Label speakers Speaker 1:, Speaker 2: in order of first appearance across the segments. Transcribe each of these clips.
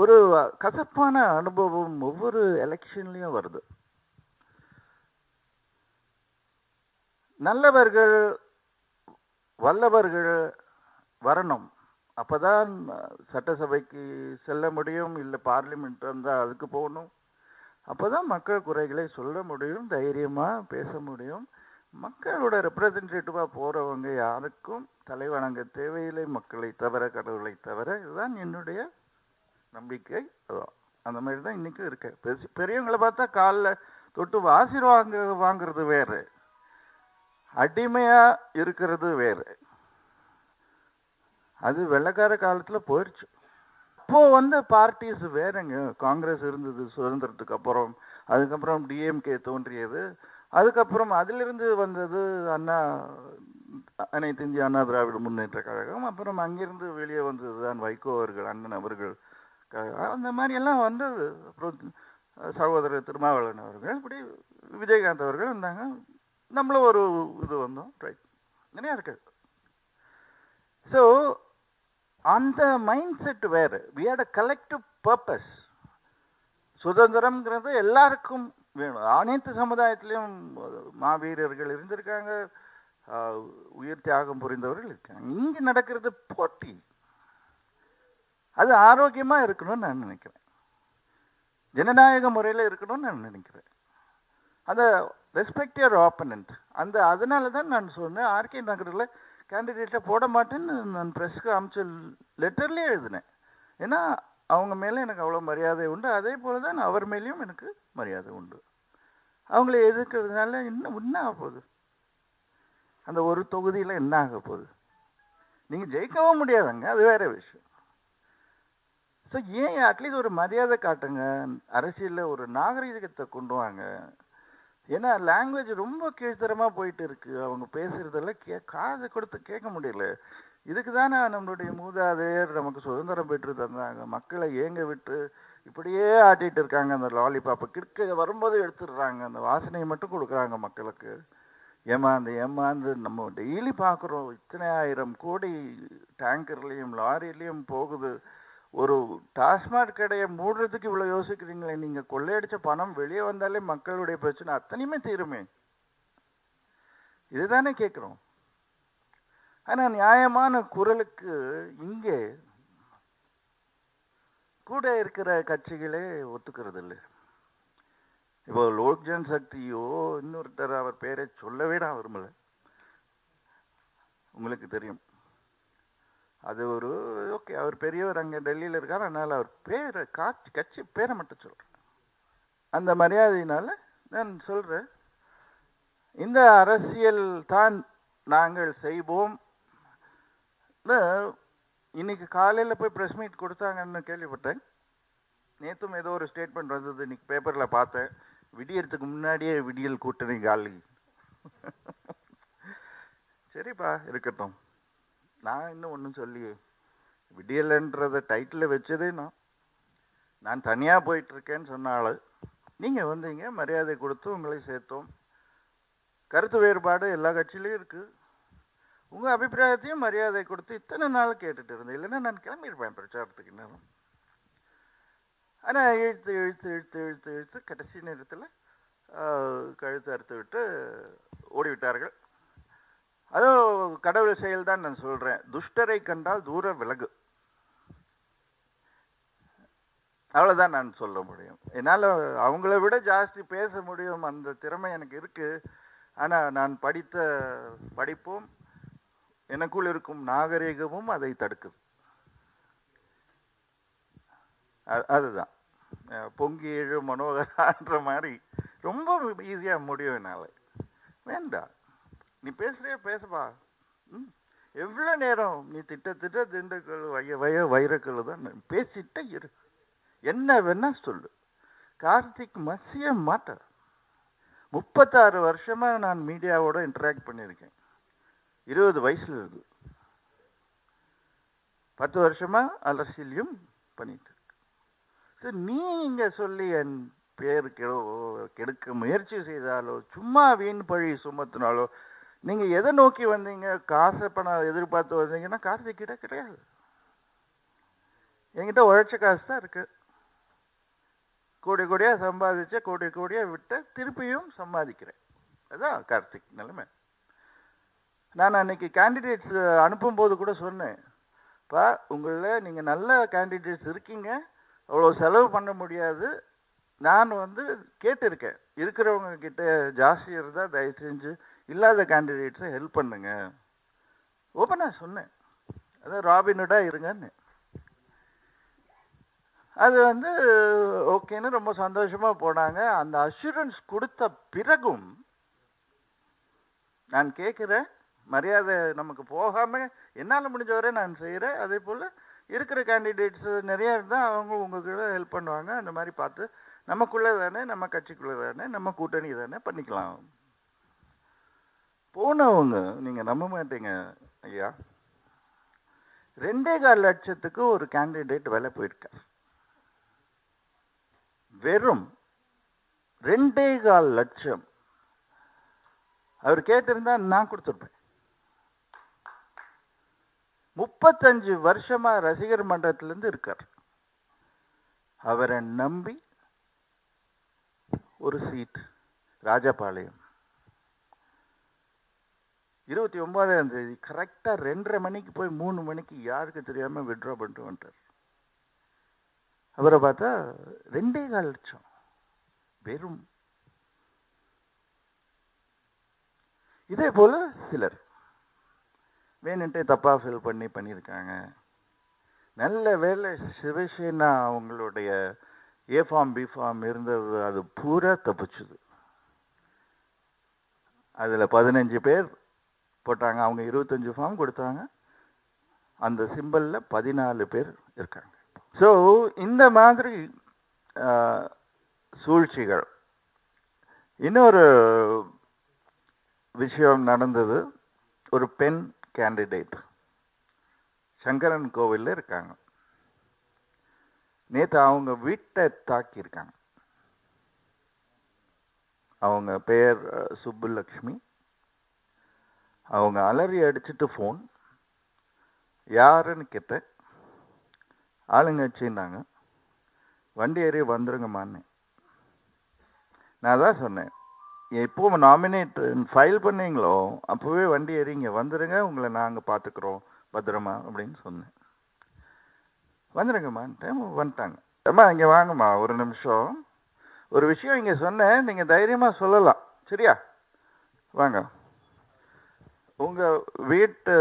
Speaker 1: ஒரு கசப்பான அனுபவம் ஒவ்வொரு எலெக்ஷன்லயும் வருது. நல்லவர்கள் வல்லவர்கள் வரணும், அப்பதான் சட்டசபைக்கு செல்ல முடியும், இல்லை பார்லிமெண்ட் இருந்தால் அதுக்கு போகணும், அப்பதான் மக்கள் குறைகளை சொல்ல முடியும், தைரியமா பேச முடியும். மக்களோட ரெப்ரசன்டேட்டிவா போறவங்க யாருக்கும் தலைவணங்க தேவையில்லை, மக்களை தவிர, கடவுளை தவிர. இதுதான் என்னுடைய நம்பிக்கை. அந்த மாதிரி தான் இன்னைக்கும் இருக்கு. பெரியவங்களை பார்த்தா காலில் தொட்டு வாங்குறது வேறு, அடிமையா இருக்கிறது வேறு. அது வெள்ளக்கார காலத்துல போயிடுச்சு. அப்போ பார்ட்டிஸ் வேறங்க. காங்கிரஸ் இருந்தது சுதந்திரத்துக்கு அப்புறம், அதுக்கப்புறம் டிஎம்கே தோன்றியது, அதுக்கப்புறம் அதிலிருந்து வந்தது அனைத்து இந்திய அண்ணா திராவிட முன்னேற்ற கழகம், அப்புறம் அங்கிருந்து வெளியே வந்தது தான் வைகோ அவர்கள், அண்ணன் அவர்கள், அந்த மாதிரி எல்லாம் வந்தது. அப்புறம் சகோதரர் திருமாவளவன் அவர்கள், இப்படி விஜயகாந்த் அவர்கள் வந்தாங்க, நம்மளும் ஒரு இது வந்தோம். ரைட், நிறையா இருக்கு. ஸோ அந்த மைண்ட் செட் வேறு. We had a collective purpose. சுதந்திரம்ங்கிறது எல்லாருக்கும் வேணும். அனைத்து சமுதாயத்திலையும் மாவீரர்கள் இருந்திருக்காங்க, உயிர் தியாகம் புரிந்தவர்கள் இருக்காங்க. இங்க நடக்கிறது போட்டி. அது ஆரோக்கியமா இருக்கணும்னு நான் நினைக்கிறேன், ஜனநாயக முறையில் இருக்கணும்னு நான் நினைக்கிறேன். அந்த ரெஸ்பெக்ட் யுவர் ஆப்பனன்ட். அதனால தான் நான் சொன்னேன், ஆர்கே நகரில் கேண்டிடேட்டை போட மாட்டேன்னு நான் ப்ரெஸ்க்கு அமிச்ச லெட்டர்லேயே எழுதினேன். ஏன்னா அவங்க மேலே எனக்கு அவ்வளோ மரியாதை உண்டு, அதே போல தான் அவர் மேலேயும் எனக்கு மரியாதை உண்டு. அவங்கள எதிர்க்கிறதுனால என்ன ஆக போகுது? அந்த ஒரு தொகுதியில் என்ன ஆக போகுது? நீங்கள் ஜெயிக்கவும் முடியாதுங்க, அது வேற விஷயம். ஸோ ஏன் அட்லீஸ்ட் ஒரு மரியாதை காட்டுங்க, அரசியலில் ஒரு நாகரீகத்தை கொண்டு வாங்க. ஏன்னா லாங்குவேஜ் ரொம்ப கீழ்த்தரமாக போயிட்டு இருக்கு. அவங்க பேசுறதெல்லாம் காதை கொடுத்து கேட்க முடியல. இதுக்கு தானே நம்மளுடைய மூதாதையர் நமக்கு சுதந்திரம் பெற்று தந்தாங்க. மக்களை ஏங்க விட்டு இப்படியே ஆட்டிட்டு இருக்காங்க. அந்த லாலிபாப்பை கிற்க வரும்போது எடுத்துடுறாங்க, அந்த வாசனையை மட்டும் கொடுக்குறாங்க மக்களுக்கு. ஏமாந்து நம்ம டெய்லி பார்க்குறோம், இத்தனை 1000 கோடி டேங்கர்லேயும் லாரிலையும் போகுது. ஒரு டாஸ்மாக் கடையை மூடுறதுக்கு இவ்வளோ யோசிக்கிறீங்களே, நீங்கள் கொள்ளையடிச்ச பணம் வெளியே வந்தாலே மக்களுடைய பிரச்சனை அத்தனையுமே தீருமே. இதுதானே கேட்குறோம். ஆனால் நியாயமான குரலுக்கு இங்கே கூட இருக்கிற கட்சிகளே ஒத்துக்கிறது இல்லை. இப்போ லோக் ஜன் சக்தியோ இன்னொருத்தர், அவர் பேரை சொல்லவே நான் விரும்பல, உங்களுக்கு தெரியும். அது ஒரு ஓகே, அவர் பெரியவர், அங்கே டெல்லியில் இருக்கார், அதனால் அவர் பேரை கட்சி பேரை மட்டும் சொல்கிறேன். அந்த மரியாதையினால நான் சொல்கிறேன், இந்த அரசியல் தான் நாங்கள் செய்வோம். இன்னைக்கு காலையில் போய் ப்ரெஸ் மீட் கொடுத்தாங்கன்னு கேள்விப்பட்டேன். நேற்றும் ஏதோ ஒரு ஸ்டேட்மெண்ட் வந்தது, இன்னைக்கு பேப்பரில் பார்த்தேன். விடியறதுக்கு முன்னாடியே விடியல் கூட்டணி காலி. சரிப்பா, இருக்கட்டும். நான் இன்னும் ஒன்றும் சொல்லியே, விடியல்ன்றத டைட்டில் வச்சதே நான் தனியாக போயிட்டுருக்கேன்னு சொன்ன ஆள். நீங்கள் வந்தீங்க, மரியாதை கொடுத்து உங்களை சேர்த்தோம். கருத்து வேறுபாடு எல்லா கட்சியிலையும் இருக்குது. உங்கள் அபிப்பிராயத்தையும் மரியாதை கொடுத்து இத்தனை நாள் கேட்டுட்டு இருந்தேன், இல்லைன்னா நான் கிளம்பியிருப்பேன் பிரச்சாரத்துக்கு நேரம். ஆனால் இழுத்து இழுத்து இழுத்து இழுத்து இழுத்து கடைசி நேரத்தில் கழுத்து அறுத்து விட்டு ஓடிவிட்டார்கள். அதோ கடவுள் செயல் தான் நான் சொல்கிறேன். துஷ்டரை கண்டால் தூர விலகு, அவ்வளோதான் நான் சொல்ல முடியும். என்னால் அவங்கள விட ஜாஸ்தி பேச முடியும், அந்த திறமை எனக்கு இருக்குது. ஆனால் நான் படித்த படிப்பும் எனக்குள் இருக்கும் நாகரிகமும் அதை தடுக்குது. அதுதான் பொங்கி எழு மனோகரான்ற மாதிரி ரொம்ப ஈஸியாக முடியும் என்னால். வேண்டாம், நீ பேசுறிய பேசப்பா. எவ்வளோ நேரம் நீ திட்ட திண்டுக்கல் வைரக்கல் தான் பேசிட்ட இரு, என்ன வேணா சொல்லு. கார்த்திக் மசிய மாட்டார். 36 வருஷமா நான் மீடியாவோட இன்டராக்ட் பண்ணியிருக்கேன். 20 வயசுல இருக்கு, 10 வருஷமா அரசியலையும் பண்ணிட்டு. நீங்க சொல்லி என் பேர் கெடுக்க முயற்சி செய்தாலோ, சும்மா வீண் பழி சுமத்தினாலோ, நீங்க எதை நோக்கி வந்தீங்க, காசை பணம் எதிர்பார்த்து வந்தீங்கன்னா கார்த்திக் கிட்ட கிடையாது. என்கிட்ட உழைச்ச காசு தான் இருக்கு. கோடி கோடியா சம்பாதிச்ச கோடி கோடியா விட்டு திருப்பியும் சம்பாதிக்கிறேன். அதான் கார்த்திக் நிலைமை. நான் அன்னைக்கு கேண்டிடேட்ஸ் அனுப்பும்போது கூட சொன்னேன், பா உங்களில் நீங்கள் நல்ல கேண்டிடேட்ஸ் இருக்கீங்க, அவ்வளோ செலவு பண்ண முடியாது. நான் கேட்டிருக்கேன், இருக்கிறவங்க கிட்ட ஜாஸ்தி இருந்தால் தயவு செஞ்சு இல்லாத கேண்டிடேட்ஸை ஹெல்ப் பண்ணுங்க. ஓப்பனாக சொன்னேன், அதான் ராபின்ஹுட்டா இருங்கன்னு. அது ஓகேன்னு ரொம்ப சந்தோஷமா போனாங்க. அந்த அஷூரன்ஸ் கொடுத்த பிறகும் நான் கேட்கிறேன், மரியாதை நமக்கு போகாம என்னால் முடிஞ்ச வரை நான் செய்கிறேன். அதே போல் இருக்கிற கேண்டிடேட்ஸ் நிறைய இருந்தால் அவங்க உங்களுக்கு ஹெல்ப் பண்ணுவாங்க. அந்த மாதிரி பார்த்து நமக்குள்ளே தானே, நம்ம கட்சிக்குள்ளே தானே, நம்ம கூட்டணி தானே பண்ணிக்கலாம். போனவங்க நீங்கள் நம்ப மாட்டீங்க ஐயா, 2.25 லட்சத்துக்கு ஒரு கேண்டிடேட் வேலை போயிருக்கார். வெறும் 2.25 லட்சம். அவர் கேட்டிருந்தா நான் கொடுத்துருப்பேன். 35 வருஷமா ரசிகர் மன்றத்திலிருந்து இருக்கார். அவரை நம்பி ஒரு சீட் ராஜபாளையம் 29ஆம் தேதி கரெக்டா 2:30 மணிக்கு போய் 3 மணிக்கு யாருக்கு தெரியாம வித்ட்ரா பண்ணிட்டு வந்துட்டார். அவரை பார்த்தா 2.25 லட்சம் வெறும். இதே போல சிலர் வேணுன்ட்டே தப்பா ஃபில் பண்ணியிருக்காங்க. நல்ல வேலை சிவசேனா அவங்களுடைய ஏ ஃபார்ம் பி ஃபார்ம் இருந்தது, அது பூரா தப்பிச்சுது. அதுல 15 பேர் போட்டாங்க, அவங்க 25 ஃபார்ம் கொடுத்தாங்க. அந்த சிம்பல்ல 14 பேர் இருக்காங்க. ஸோ இந்த மாதிரி சூழ்ச்சிகள். இன்னொரு விஷயம் நடந்தது. ஒரு பெண் கேண்டிடேட் சங்கரன் கோவில்ல இருக்காங்க. நேற்று அவங்க வீட்டை தாக்கியிருக்காங்க. அவங்க பெயர் சுப்புலக்ஷ்மி. அவங்க அலறி அடிச்சுட்டு ஃபோன், யாருன்னு கேட்டேன். ஆளுங்க வச்சுருந்தாங்க. வண்டி ஏறி வந்துருங்கம்மான்னு. நான் தான் சொன்னேன், எப்போ நாமினேட் ஃபைல் பண்ணீங்களோ அப்போவே வண்டி ஏறி இங்கே வந்துடுங்க, உங்களை நாங்கள் பார்த்துக்குறோம் பத்திரமா அப்படின்னு சொன்னேன். வந்துடுங்கம்மான்ட்டு வந்துட்டாங்க. அம்மா இங்கே வாங்கம்மா ஒரு நிமிஷம், ஒரு விஷயம் இங்கே சொன்னேன், நீங்கள் தைரியமாக சொல்லலாம் சரியா? வாங்க. உங்கள் வீட்டு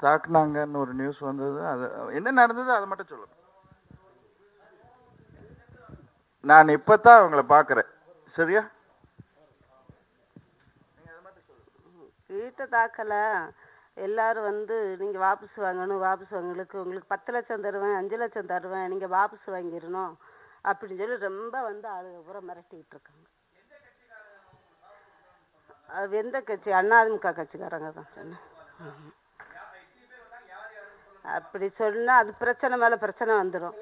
Speaker 1: தாக்குனாங்கன்னு ஒரு நியூஸ் வந்தது, அது என்ன நடந்தது அதை மட்டும் சொல்லுங்க. நான் இப்பதான் அவங்கள பார்க்குறேன் சரியா?
Speaker 2: வீட்டை தாக்கல, எல்லாரும் நீங்க வாபஸ் வாங்கணும், வாபஸ் வாங்களுக்கு உங்களுக்கு 10 லட்சம் தருவேன், 5 லட்சம் தருவேன், நீங்க வாபஸ் வாங்கிடணும் அப்படின்னு சொல்லி ரொம்ப ஆளுங்க பூரா மிரட்டிக்கிட்டு இருக்காங்க. அது எந்த கட்சி? அதிமுக கட்சிக்காரங்க தான் சொன்னேன். அப்படி சொன்னா அது பிரச்சனை மேல பிரச்சனை வந்துடும்.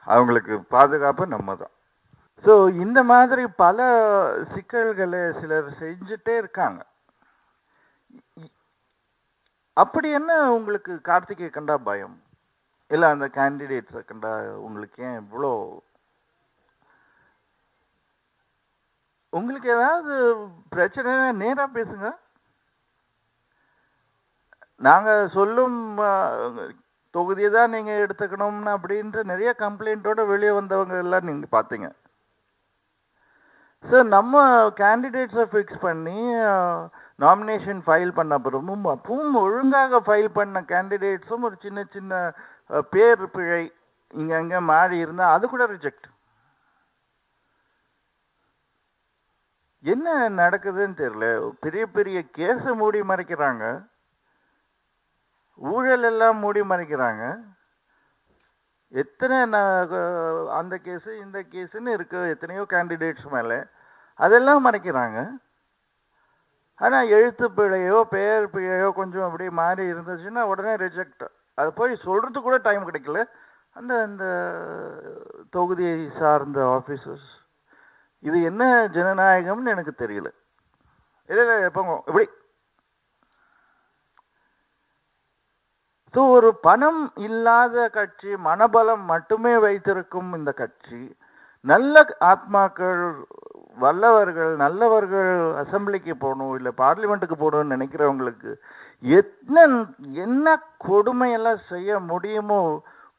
Speaker 1: அவங்களுக்கு பாதுகாப்பு நம்ம தான். ஸோ இந்த மாதிரி பல சிக்கல்களை சிலர் செஞ்சுட்டே இருக்காங்க. அப்படி என்ன உங்களுக்கு கார்த்திகை கண்டா பயம்? இல்லை அந்த கேண்டிடேட்ஸை கண்டா உங்களுக்கு ஏன் இவ்வளோ? உங்களுக்கு ஏதாவது பிரச்சனை நேரா பேசுங்க. நாங்க சொல்லும் தொகுதியை தான் நீங்க எடுத்துக்கணும்னு அப்படின்ற நிறைய கம்ப்ளைண்டோட வெளியே வந்தவங்க எல்லாம் நீங்க பாத்தீங்க. சார் நம்ம கேண்டிடேட்ஸை ஃபிக்ஸ் பண்ணி நாமினேஷன் ஃபைல் பண்ண அப்புறமும் அப்பவும் ஒழுங்காக ஃபைல் பண்ண கேண்டிடேட்ஸும் ஒரு சின்ன சின்ன பேர் பிழை இங்க அங்க மாறி இருந்தா அது கூட ரிஜெக்ட். என்ன நடக்குதுன்னு தெரியல. பெரிய பெரிய கேஸ மூடி மறைக்கிறாங்க, ஊழல் எல்லாம் மூடி மறைக்கிறாங்க. எத்தனை அந்த கேஸ் இந்த கேஸ்ன்னு இருக்கு, எத்தனையோ கேண்டிடேட்ஸ் மேல அதெல்லாம் மறைக்கிறாங்க. ஆனா எழுத்து பிழையோ பெயர் பிழையோ கொஞ்சம் அப்படியே மாறி இருந்துச்சுன்னா உடனே ரிஜெக்ட். அது போய் சொல்றது கூட டைம் கிடைக்கல அந்த அந்த தொகுதியை சார்ந்த ஆபீசர்ஸ். இது என்ன ஜனநாயகம்னு எனக்கு தெரியல. போங்க இப்படி. ஒரு பணம் இல்லாத கட்சி, மனபலம் மட்டுமே வைத்திருக்கும் இந்த கட்சி, நல்ல ஆத்மாக்கள், வல்லவர்கள், நல்லவர்கள் அசம்பிளிக்கு போகணும், இல்லை பார்லிமெண்ட்டுக்கு போகணும்னு நினைக்கிறவங்களுக்கு என்ன கொடுமையெல்லாம் செய்ய முடியுமோ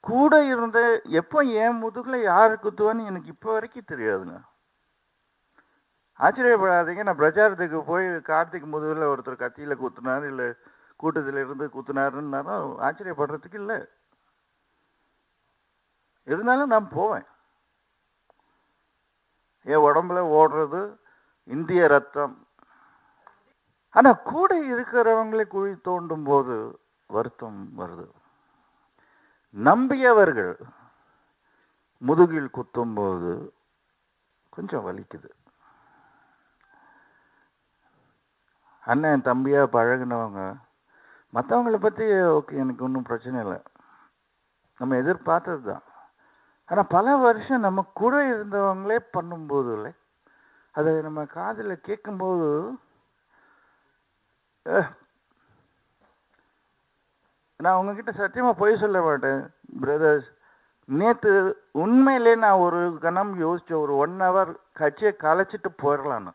Speaker 1: கூட இருந்து எப்போ என் முதுகுல யாரு குத்துவான்னு எனக்கு இப்போ வரைக்கும் தெரியாதுங்க. ஆச்சரியப்படாதீங்க, நான் பிரச்சாரத்துக்கு போய் கார்த்திக் முதுகுல ஒருத்தர் கத்தியில குத்துனாரு, இல்லை கூட்டத்தில் இருந்து குத்துனாருன்னாலும் ஆச்சரியப்படுறதுக்கு இல்லை. இருந்தாலும் நான் போவேன். என் உடம்புல ஓடுறது இந்திய ரத்தம். ஆனா கூட இருக்கிறவங்களை குழி தோண்டும் போது வருத்தம் வருது. நம்பியவர்கள் முதுகில் குத்தும் போது கொஞ்சம் வலிக்குது. அண்ணன் தம்பியா பழகினவங்க மற்றவங்களை பத்தி ஓகே, எனக்கு ஒன்றும் பிரச்சனை இல்லை, நம்ம எதிர்பார்த்தது தான். ஆனா பல வருஷம் நம்ம கூட இருந்தவங்களே பண்ணும்போது இல்லை, அதை நம்ம காதுல கேட்கும்போது நான் உங்ககிட்ட சத்தியமா பொய் சொல்ல மாட்டேன் பிரதர்ஸ். நேத்து உண்மையிலே நான் ஒரு கணம் யோசிச்ச, ஒரு 1 hour கட்சியை கலைச்சிட்டு போயிடலான்னு.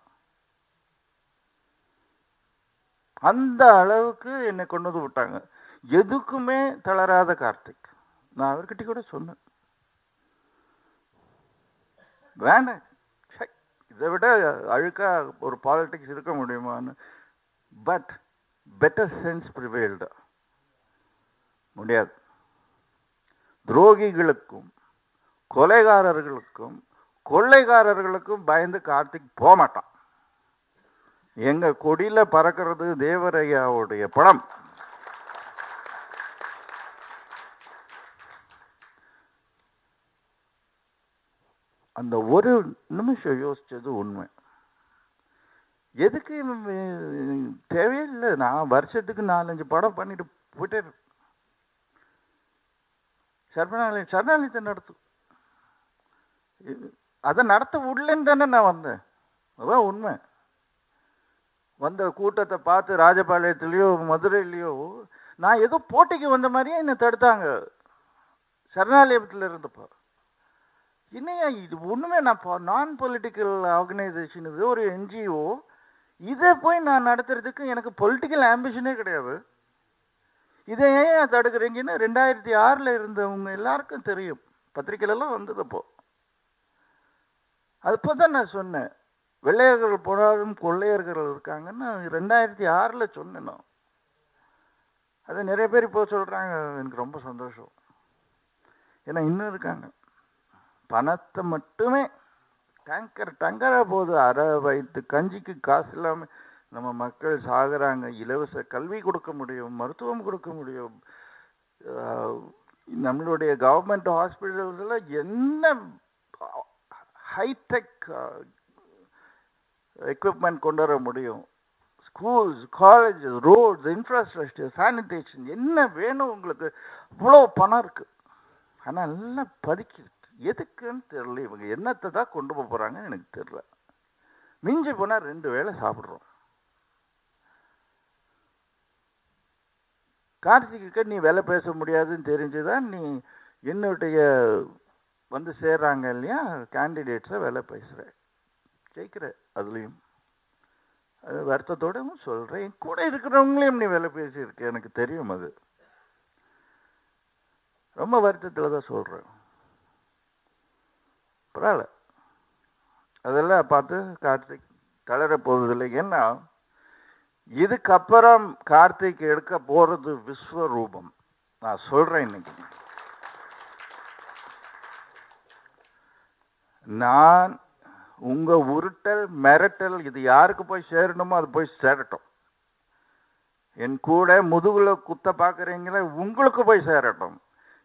Speaker 1: அந்த அளவுக்கு என்னை கொண்டு வந்து விட்டாங்க. எதுக்குமே தளராத கார்த்திக். நான் அவர்கிட்ட கூட சொன்னேன், வேண்டாம், இதை விட அழுக்கா ஒரு பாலிடிக்ஸ் இருக்க முடியுமான்னு. But better sense prevailed. முடியாது. துரோகிகளுக்கும் கொலைகாரர்களுக்கும் கொள்ளைக்காரர்களுக்கும் பயந்து கார்த்திக் போக மாட்டான். எங்க கொடியில பறக்கிறது தேவரையாவுடைய படம். அந்த ஒரு நிமிஷம் யோசிச்சது உண்மை. எதுக்கு தேவையில்லை. நான் வருஷத்துக்கு 4-5 படம் பண்ணிட்டு போயிட்டே சரணாலயத்தை நடத்தும். அதை நடத்த விடலன்னு தானே நான் வந்தேன். அதான் உண்மை. வந்த கூட்டத்தை பார்த்து ராஜபாளையத்திலயோ மதுரையிலயோ நான் ஏதோ போட்டிக்கு வந்த மாதிரியே என்னை தடுத்தாங்க சரணாலயத்தில் இருந்தப்போ. இன்னையா இது ஒண்ணுமே, நான் பொலிட்டிக்கல் ஆர்கனைசேஷன், இது ஒரு NGO. இதை போய் நான் நடத்துறதுக்கு எனக்கு பொலிட்டிக்கல் ஆம்பிஷனே கிடையாது. இதை ஏன் தடுக்கிறீங்கன்னு 2006 இருந்தவங்க எல்லாருக்கும் தெரியும். பத்திரிகையிலாம் வந்ததப்போ. அப்போதான் நான் சொன்னேன், வெள்ளையர்கள் போனாலும் கொள்ளையர்கள் இருக்காங்கன்னு 2006 சொன்னேன் நான். அது நிறைய பேர் இப்போ சொல்றாங்க, எனக்கு ரொம்ப சந்தோஷம். ஏன்னா இன்னும் இருக்காங்க, பணத்தை மட்டுமே டங்கரா போகுது. அரை வயிற்று கஞ்சிக்கு காசு இல்லாம நம்ம மக்கள் சாகுறாங்க. இலவச கல்வி கொடுக்க முடியும், மருத்துவம் கொடுக்க முடியும். நம்மளுடைய கவர்மெண்ட் ஹாஸ்பிட்டல்ஸ்ல என்ன ஹைடெக் எக்யூப்மெண்ட் கொண்டு வர முடியும். Schools, colleges, roads, infrastructure, sanitation, என்ன வேணும் உங்களுக்கு, இவ்வளோ பணம் இருக்கு. ஆனால் எல்லாம் பதுக்கி எதுக்குன்னு தெரியல. இவங்க என்னத்தை தான் கொண்டு போறாங்கன்னு எனக்கு தெரியல. மிஞ்சி போனா 2 வேளை சாப்பிடுறோம். கார்த்திக்கு நீ வேலை பேச முடியாதுன்னு தெரிஞ்சுதான் நீ என்னுடைய வந்து சேர்றாங்க இல்லையா கேண்டிடேட்ஸை வேலை பேசுற, ஜெயிக்கிற. அதுலயும் அது வருத்தத்தோடவும் சொல்றேன். என் கூட இருக்கிறவங்களையும் நீ வேலை பேசியிருக்க, எனக்கு தெரியும். அது ரொம்ப வருத்தத்துல தான் சொல்றேன். பரவாயில்ல, அதெல்லாம் பார்த்து கார்த்திக் தளர போவதில்லை. ஏன்னா இதுக்கப்புறம் கார்த்திக் எடுக்க போறது விஸ்வரூபம். நான் சொல்றேன், இன்னைக்கு நான் உங்க உருட்டல் மிரட்டல் இது யாருக்கு போய் சேரணுமோ அது போய் சேரட்டும். என் கூட முதுகுல குத்த பாக்குறீங்களே, உங்களுக்கு போய் சேரட்டும்.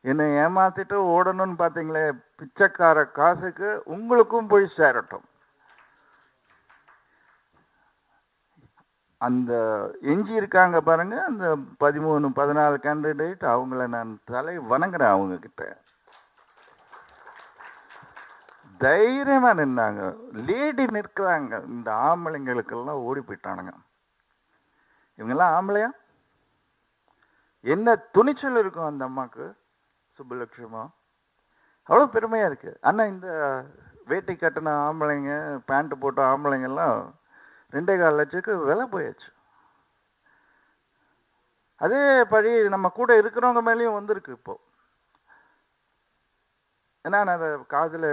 Speaker 1: என்னை ஏமாத்திட்டு ஓடணும்னு பாத்தீங்களே பிச்சைக்கார காசுக்கு, உங்களுக்கும் போய் சேரட்டும். அந்த எஞ்சி இருக்காங்க பாருங்க, அந்த 13-14 கேண்டிடேட், அவங்கள நான் தலை வணங்குறேன். அவங்க கிட்ட தைரியமா நின்னாங்க, லேடி நிற்கிறாங்க. இந்த ஆம்பளைங்களுக்கெல்லாம் ஓடி போயிட்டானுங்க. இவங்கெல்லாம் ஆம்பளையா? என்ன துணிச்சல் இருக்கும் அந்த அம்மாக்கு, சுப்புலட்சுமா. அவ்வளோ பெருமையா இருக்கு. ஆனா இந்த வேட்டை கட்டின ஆம்பளைங்க, பேண்ட் போட்ட ஆம்பளைங்க எல்லாம் 2.25 லட்சத்துக்கு விலை போயாச்சு. அதே படி நம்ம கூட இருக்கிறவங்க மேலேயும் வந்திருக்கு இப்போ. ஏன்னா நான் அதை காதுல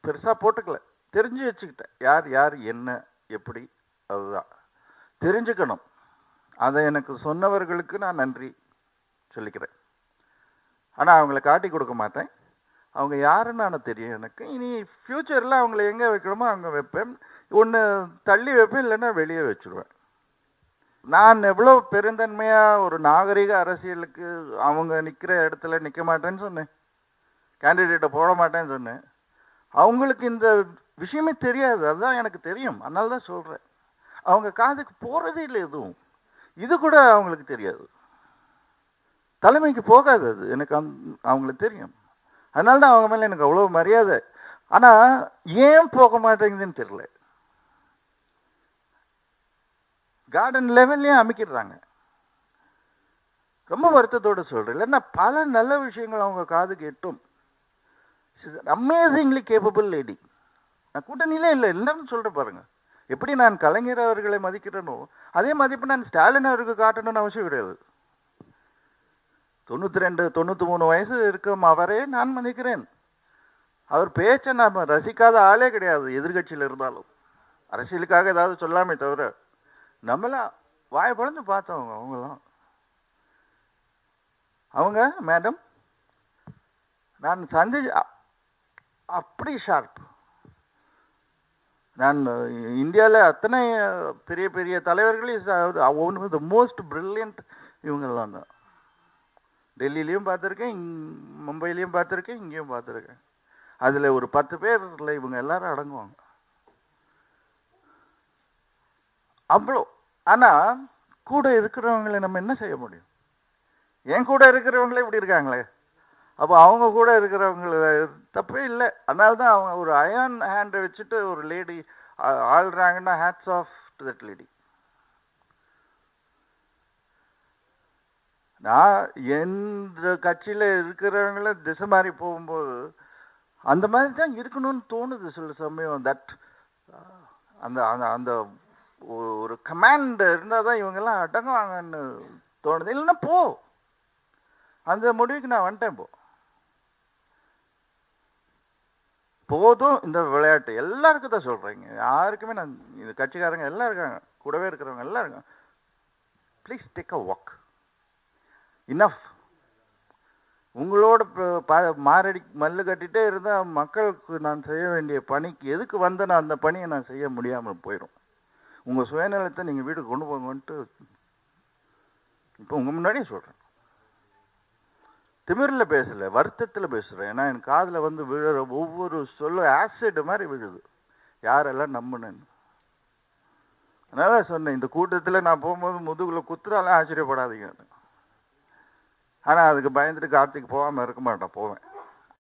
Speaker 1: பெருசா போட்டுக்கல, தெரிஞ்சு வச்சுக்கிட்டேன். யார் யார் என்ன எப்படி, அதுதான் தெரிஞ்சுக்கணும். அதை எனக்கு சொன்னவர்களுக்கு நான் நன்றி சொல்லிக்கிறேன். ஆனா அவங்கள காட்டி கொடுக்க மாட்டேன். அவங்க யாருன்னு நான் தெரியும் எனக்கு. இனி ஃபியூச்சர்ல அவங்கள எங்க வைக்கணுமோ அங்க வைப்பேன். ஒன்று தள்ளி வைப்பேன், இல்லைன்னா வெளியே வச்சிருவேன். நான் எவ்வளவு பெருந்தன்மையா ஒரு நாகரிக அரசியலுக்கு அவங்க நிக்கிற இடத்துல நிக்க மாட்டேன்னு சொன்னேன், கேண்டிடேட்டை போட மாட்டேன்னு சொன்னேன். அவங்களுக்கு இந்த விஷயமே தெரியாது, அதுதான் எனக்கு தெரியும். அதனால தான் சொல்றேன். அவங்க காதுக்கு போறதே இல்லை எதுவும். இது கூட அவங்களுக்கு தெரியாது, தலைமைக்கு போகாது அது. எனக்கு அவங்களுக்கு தெரியும். அதனால தான் அவங்க மேல எனக்கு அவ்வளவு மரியாதை. ஆனா ஏன் போக மாட்டேங்குதுன்னு தெரியல. கார்டன் லெவல்லையும் அமைக்கிறாங்க. ரொம்ப வருத்தத்தோட சொல்றேன். இல்லைன்னா பல நல்ல விஷயங்கள் அவங்க காதுக்கு எட்டும். Amazingly capable lady. நான் கூட்டணியிலே இல்லை, இல்லைன்னு சொல்றேன் பாருங்க. எப்படி நான் கலைஞர் அவர்களை மதிக்கிறேனோ அதே மதிப்பு நான் ஸ்டாலின் அவருக்கு காட்டணும்னு அவசியம் கிடையாது. 92 93 வயசு இருக்கும் அவரே நான் மதிக்கிறேன். அவர் பேச்சை நாம ரசிக்காத ஆளே கிடையாது, எதிர்கட்சியில் இருந்தாலும். அரசியலுக்காக ஏதாவது சொல்லாமே தவிர நம்மளாம் வாய பழந்து பார்த்தவங்க அவங்களாம். அவங்க மேடம் நான் அப்படி ஷார்ப். நான் இந்தியாவில் அத்தனை பெரிய பெரிய தலைவர்களையும் த மோஸ்ட் பிரில்லியன்ட் இவங்கெல்லாம் தான். டெல்லியிலையும் பார்த்துருக்கேன், மும்பையிலையும் பார்த்துருக்கேன், இங்கேயும் பார்த்துருக்கேன். அதில் ஒரு 10 பேர்ல இவங்க எல்லாரும் அடங்குவாங்க. அவ்வளோ. ஆனா கூட இருக்கிறவங்களை நம்ம என்ன செய்ய முடியும்? என் கூட இருக்கிறவங்களே இப்படி இருக்காங்களே, அப்போ அவங்க கூட இருக்கிறவங்கள தப்பே இல்லை. அதனால்தான் அவங்க ஒரு அயர்ன் ஹேண்டை வச்சுட்டு ஒரு லேடி ஆள்றாங்கன்னா hats off to that lady. நான் எந்த கட்சியில இருக்கிறவங்கள திசை மாறி போகும்போது அந்த மாதிரி தான் இருக்கணும்னு தோணுது சில சமயம். தட் அந்த அந்த ஒரு கமாண்ட் இருந்தால் தான் இவங்கெல்லாம் அடங்குவாங்கன்னு தோணுது. இல்லைன்னா போ, அந்த முடிவுக்கு நான் வந்துட்டேன். போதும் இந்த விளையாட்டு. எல்லாருக்கும் தான் சொல்றேங்க, யாருக்குமே நான் இந்த கட்சிக்காரங்க எல்லாம் இருக்காங்க, கூடவே இருக்கிறவங்க எல்லாம் இருக்காங்க. Please take a walk. Enough. உங்களோட மாரடி மல்லு கட்டிட்டே இருந்தா மக்களுக்கு நான் செய்ய வேண்டிய பணிக்கு எதுக்கு வந்தேன், அந்த பணியை நான் செய்ய முடியாமல் போயிடும். உங்க சுயநலத்தை நீங்க வீட்டுக்கு கொண்டு போங்கன்ட்டு இப்போ உங்க முன்னாடியே சொல்றேன். திமிரில் பேசல, வருத்தத்தில் பேசுறேன். ஏன்னா என் காதில் வந்து விழுற ஒவ்வொரு சொல்ல ஆசிட் மாதிரி விழுது, யாரெல்லாம் நம்பினேன்னு. அதனால சொன்னேன், இந்த கூட்டத்தில் நான் போகும்போது முதுகுல குத்துறாலும் ஆச்சரியப்படாதீங்க. ஆனா அதுக்கு பயந்துட்டு கார்த்திக் போகாம இருக்க மாட்டேன், போவேன்.